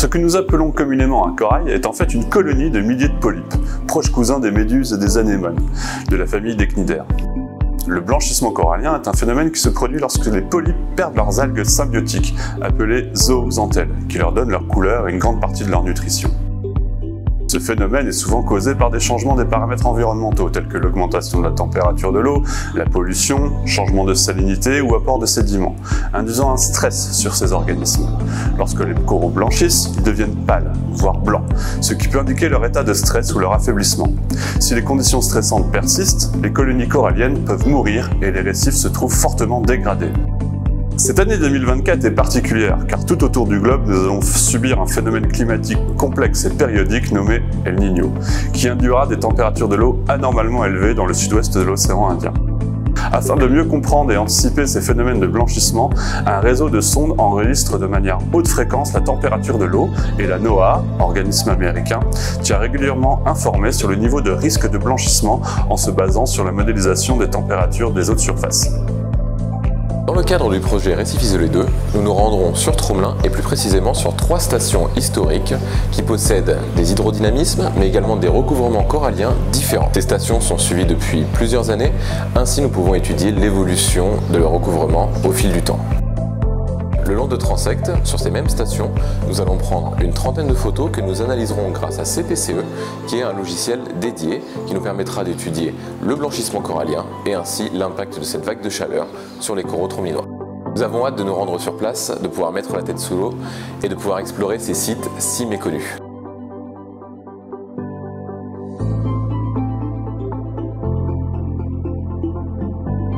Ce que nous appelons communément un corail est en fait une colonie de milliers de polypes, proches cousins des méduses et des anémones, de la famille des cnidaires. Le blanchissement corallien est un phénomène qui se produit lorsque les polypes perdent leurs algues symbiotiques, appelées zooxanthelles, qui leur donnent leur couleur et une grande partie de leur nutrition. Ce phénomène est souvent causé par des changements des paramètres environnementaux tels que l'augmentation de la température de l'eau, la pollution, changement de salinité ou apport de sédiments, induisant un stress sur ces organismes. Lorsque les coraux blanchissent, ils deviennent pâles, voire blancs, ce qui peut indiquer leur état de stress ou leur affaiblissement. Si les conditions stressantes persistent, les colonies coralliennes peuvent mourir et les récifs se trouvent fortement dégradés. Cette année 2024 est particulière car tout autour du globe nous allons subir un phénomène climatique complexe et périodique nommé El Niño, qui induira des températures de l'eau anormalement élevées dans le sud-ouest de l'océan Indien. Afin de mieux comprendre et anticiper ces phénomènes de blanchissement, un réseau de sondes enregistre de manière haute fréquence la température de l'eau et la NOAA, organisme américain, tient régulièrement informé sur le niveau de risque de blanchissement en se basant sur la modélisation des températures des eaux de surface. Dans le cadre du projet Récifs Isolés 2, nous nous rendrons sur Tromelin et plus précisément sur 3 stations historiques qui possèdent des hydrodynamismes mais également des recouvrements coralliens différents. Ces stations sont suivies depuis plusieurs années, ainsi nous pouvons étudier l'évolution de leur recouvrement au fil du temps. Le long de transects, sur ces mêmes stations, nous allons prendre une trentaine de photos que nous analyserons grâce à CPCE, qui est un logiciel dédié qui nous permettra d'étudier le blanchissement corallien et ainsi l'impact de cette vague de chaleur sur les coraux tromlinois. Nous avons hâte de nous rendre sur place, de pouvoir mettre la tête sous l'eau et de pouvoir explorer ces sites si méconnus.